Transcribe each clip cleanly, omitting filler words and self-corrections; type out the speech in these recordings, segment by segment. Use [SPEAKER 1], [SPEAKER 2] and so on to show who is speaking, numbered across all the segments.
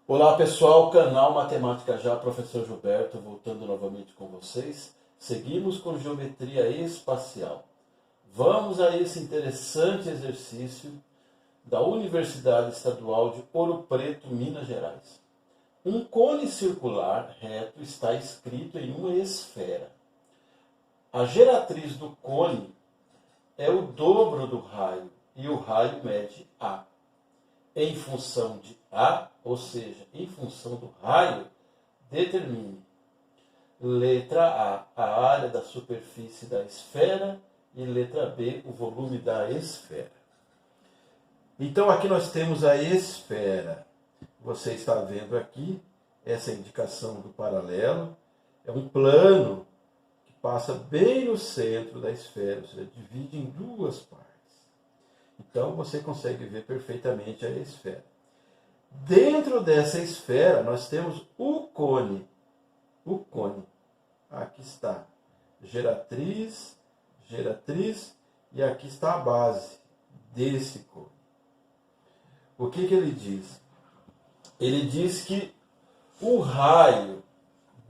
[SPEAKER 1] Olá pessoal, canal Matemática Já, professor Gilberto, voltando novamente com vocês. Seguimos com geometria espacial. Vamos a esse interessante exercício da Universidade Estadual de Ouro Preto, Minas Gerais. Um cone circular reto está inscrito em uma esfera. A geratriz do cone é o dobro do raio e o raio mede A. Em função de A, ou seja, em função do raio, determine. Letra A, a área da superfície da esfera, e letra B, o volume da esfera. Então aqui nós temos a esfera. Você está vendo aqui essa indicação do paralelo. É um plano que passa bem no centro da esfera, ou seja, divide em duas partes. Então você consegue ver perfeitamente a esfera. Dentro dessa esfera nós temos o cone. O cone. Aqui está. Geratriz, geratriz, e aqui está a base desse cone. O que ele diz? Ele diz que o raio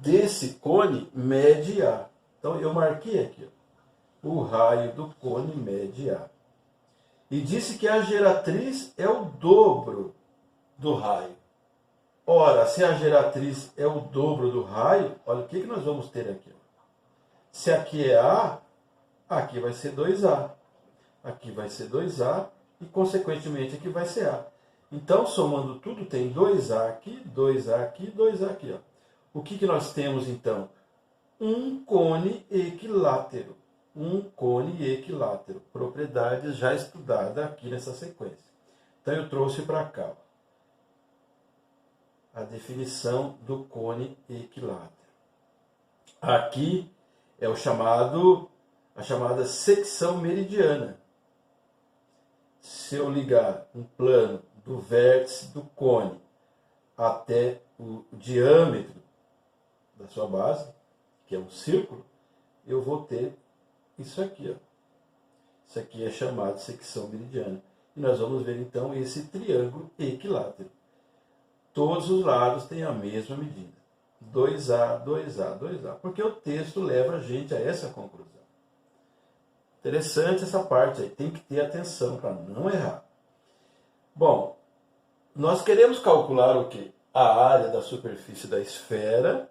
[SPEAKER 1] desse cone mede A. Então eu marquei aqui. O raio do cone mede A. E disse que a geratriz é o dobro do raio. Ora, se a geratriz é o dobro do raio, olha o que nós vamos ter aqui. Se aqui é A, aqui vai ser 2A. Aqui vai ser 2A e, consequentemente, aqui vai ser A. Então, somando tudo, tem 2A aqui, 2A aqui, 2A aqui. Ó. O que nós temos, então? Um cone equilátero. Um cone equilátero. Propriedades já estudadas aqui nessa sequência. Então eu trouxe para cá a definição do cone equilátero. Aqui é a chamada secção meridiana. Se eu ligar um plano do vértice do cone até o diâmetro da sua base, que é um círculo, eu vou ter isso aqui, ó. Isso aqui é chamado secção meridiana. E nós vamos ver então esse triângulo equilátero. Todos os lados têm a mesma medida. 2A, 2A, 2A. Porque o texto leva a gente a essa conclusão. Interessante essa parte aí. Tem que ter atenção para não errar. Bom, nós queremos calcular o quê? A área da superfície da esfera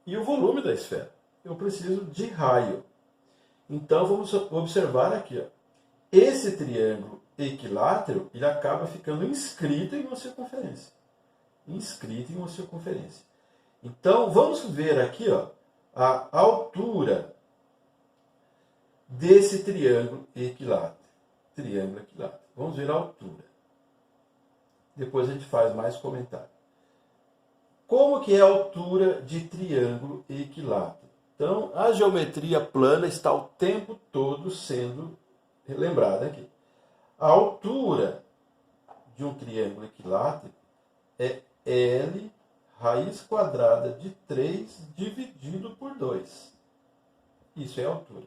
[SPEAKER 1] e o volume da esfera. Eu preciso de raio. Então, vamos observar aqui. Ó. Esse triângulo equilátero, ele acaba ficando inscrito em uma circunferência. Inscrito em uma circunferência. Então, vamos ver aqui ó, a altura desse triângulo equilátero. Triângulo equilátero. Vamos ver a altura. Depois a gente faz mais comentário. Como que é a altura de triângulo equilátero? Então, a geometria plana está o tempo todo sendo lembrada aqui. A altura de um triângulo equilátero é L raiz quadrada de 3 dividido por 2. Isso é a altura.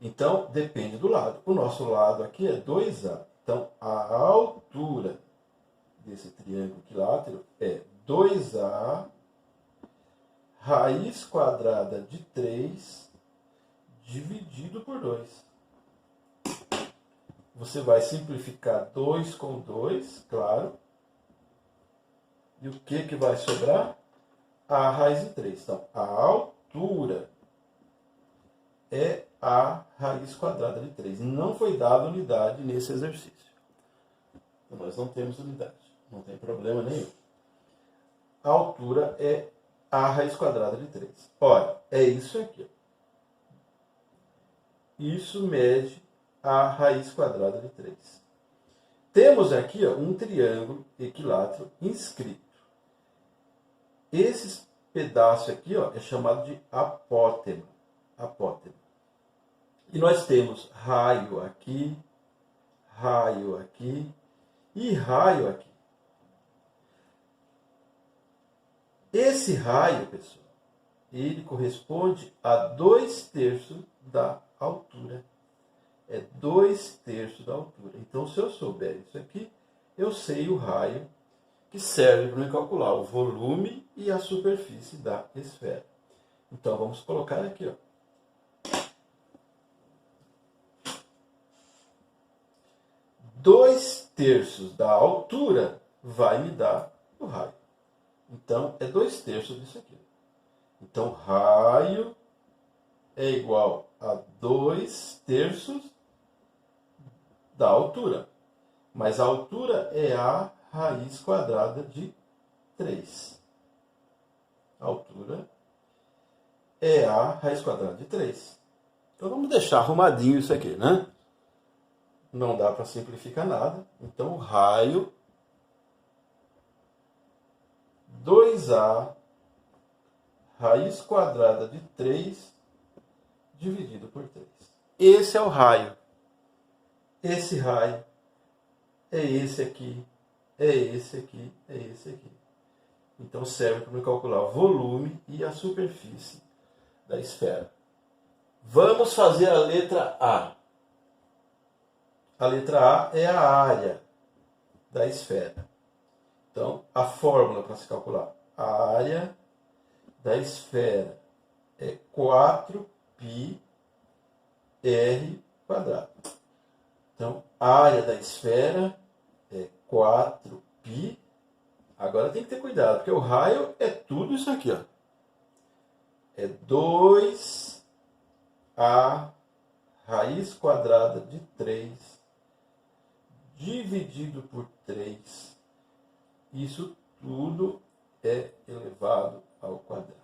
[SPEAKER 1] Então, depende do lado. O nosso lado aqui é 2A. Então, a altura desse triângulo equilátero é 2A raiz quadrada de 3 dividido por 2. Você vai simplificar 2 com 2, claro. E o que vai sobrar? A raiz de 3. Então, a altura é a raiz quadrada de 3. Não foi dada unidade nesse exercício. Então, nós não temos unidade. Não tem problema nenhum. A altura é a raiz quadrada de 3. Olha, é isso aqui. Isso mede a raiz quadrada de 3. Temos aqui ó, um triângulo equilátero inscrito. Esse pedaço aqui ó, é chamado de apótema. Apótema. E nós temos raio aqui e raio aqui. Esse raio, pessoal, ele corresponde a 2/3 da altura. É 2/3 da altura. Então, se eu souber isso aqui, eu sei o raio que serve para me calcular o volume e a superfície da esfera. Então, vamos colocar aqui, ó. 2/3 da altura vai me dar o raio. Então, é 2/3 disso aqui. Então, raio é igual a 2/3 da altura. Mas a altura é a raiz quadrada de 3. A altura é a raiz quadrada de 3. Então, vamos deixar arrumadinho isso aqui, né? Não dá para simplificar nada. Então, o raio 2A raiz quadrada de 3 dividido por 3. Esse é o raio. Esse raio é esse aqui, é esse aqui, é esse aqui. Então, serve para me calcular o volume e a superfície da esfera. Vamos fazer a letra A. A letra A é a área da esfera. Então, a fórmula para se calcular a área da esfera é 4πr². Então, a área da esfera é 4π. Agora tem que ter cuidado, porque o raio é tudo isso aqui, ó. É 2A raiz quadrada de 3 dividido por 3. Isso tudo é elevado ao quadrado.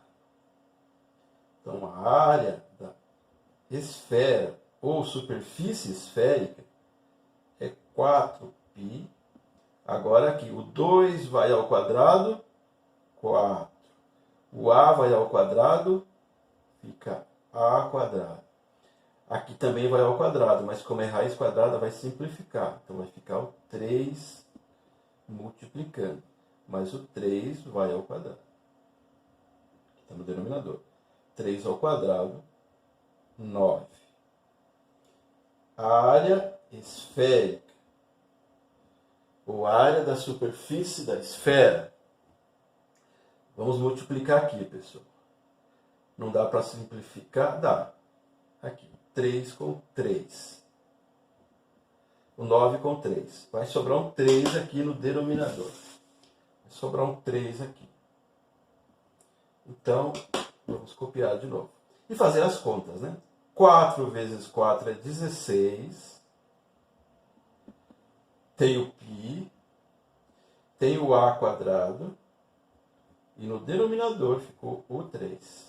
[SPEAKER 1] Então, a área da esfera ou superfície esférica é 4π. Agora aqui, o 2 vai ao quadrado, 4. O A vai ao quadrado, fica A quadrado. Aqui também vai ao quadrado, mas como é raiz quadrada, vai simplificar. Então, vai ficar o 3 multiplicando. Mas o 3 vai ao quadrado. Está no denominador. 3 ao quadrado, 9. A área esférica, ou área da superfície da esfera. Vamos multiplicar aqui, pessoal. Não dá para simplificar? Dá. Aqui, 3 com 3. O 9 com 3. Vai sobrar um 3 aqui no denominador. Vai sobrar um 3 aqui. Então, vamos copiar de novo. E fazer as contas, né? 4 vezes 4 é 16. Tem o π. Tem o A quadrado. E no denominador ficou o 3.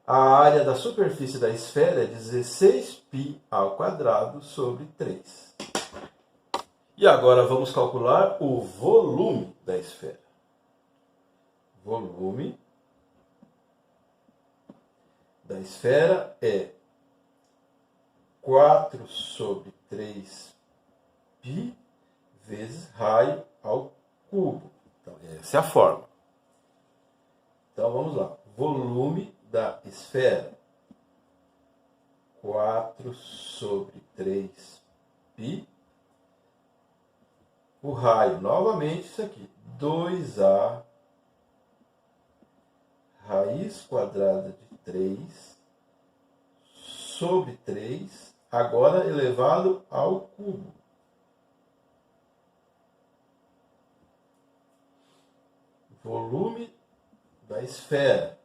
[SPEAKER 1] A área da superfície da esfera é 16π ao quadrado sobre 3. E agora vamos calcular o volume da esfera. Volume da esfera é 4 sobre 3π vezes raio ao cubo. Então, essa é a fórmula. Então, vamos lá. Volume da esfera. 4 sobre 3π. O raio, novamente, isso aqui. 2A raiz quadrada de 3 sobre 3, agora elevado ao cubo. Volume da esfera.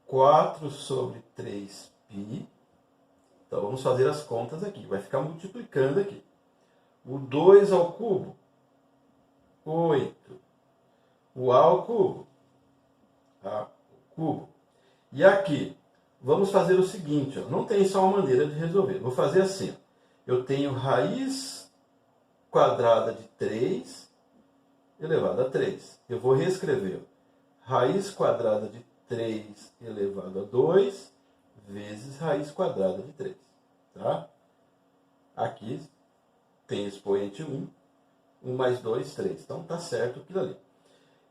[SPEAKER 1] 4 sobre 3π. Então, vamos fazer as contas aqui. Vai ficar multiplicando aqui. O 2 ao cubo, 8. O A ao cubo, A ao cubo. E aqui, vamos fazer o seguinte, ó. Não tem só uma maneira de resolver. Vou fazer assim, ó. Eu tenho raiz quadrada de 3 elevado a 3. Eu vou reescrever. Raiz quadrada de 3 elevado a 2 vezes raiz quadrada de 3. Tá? Aqui tem expoente 1. 1 mais 2, 3. Então, está certo aquilo ali.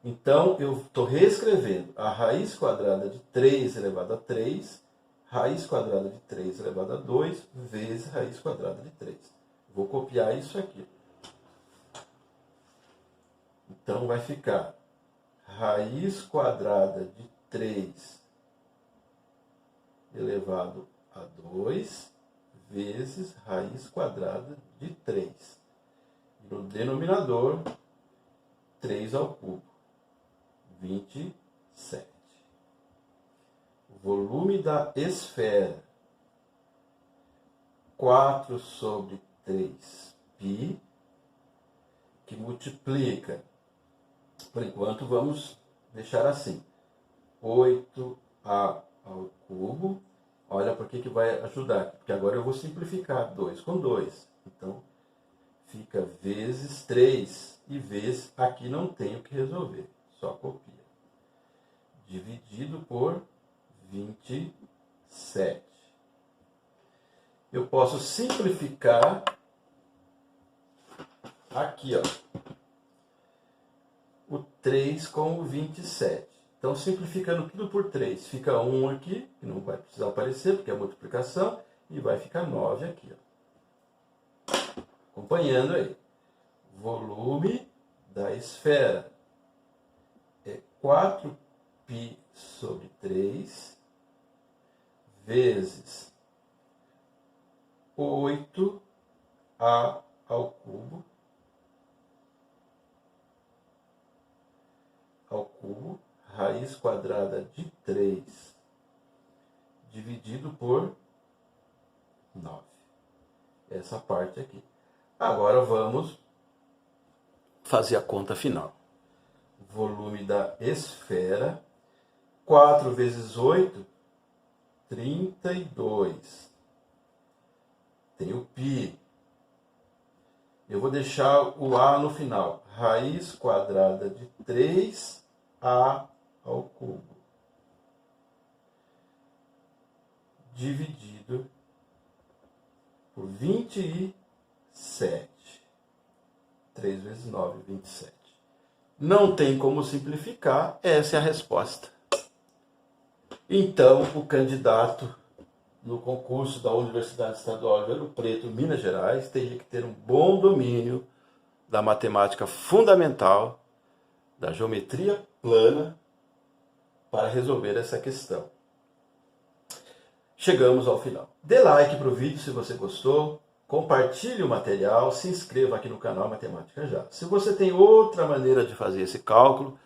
[SPEAKER 1] Então, eu estou reescrevendo a raiz quadrada de 3 elevado a 3, raiz quadrada de 3 elevado a 2 vezes raiz quadrada de 3. Vou copiar isso aqui. Então vai ficar raiz quadrada de 3 elevado a 2 vezes raiz quadrada de 3. E no denominador, 3 ao cubo, 27. O volume da esfera, 4 sobre 3π, que multiplica, por enquanto vamos deixar assim, 8a ao cubo. Olha por que vai ajudar, porque agora eu vou simplificar 2 com 2. Então, fica vezes 3 e vezes, aqui não tem o que resolver, só copia. Dividido por 27. Eu posso simplificar aqui, ó, o 3 com o 27. Então, simplificando tudo por 3, fica 1 aqui, que não vai precisar aparecer, porque é multiplicação, e vai ficar 9 aqui, ó. Acompanhando aí. Volume da esfera é 4π sobre 3 vezes 8a ao cubo raiz quadrada de 3 dividido por 9. Essa parte aqui. Agora vamos fazer a conta final. Volume da esfera, 4 vezes 8, 32. Tem o π. Eu vou deixar o a no final. Raiz quadrada de 3a ao cubo. Dividido por 27. 3 vezes 9, 27. Não tem como simplificar, essa é a resposta. Então, o candidato no concurso da Universidade Estadual de Ouro Preto, Minas Gerais, teria que ter um bom domínio da matemática fundamental, da geometria plana, para resolver essa questão. Chegamos ao final. Dê like para o vídeo se você gostou, compartilhe o material, se inscreva aqui no canal Matemática Já. Se você tem outra maneira de fazer esse cálculo,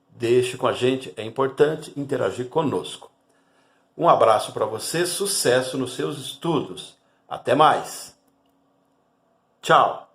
[SPEAKER 1] deixe com a gente, é importante interagir conosco. Um abraço para você, sucesso nos seus estudos. Até mais. Tchau.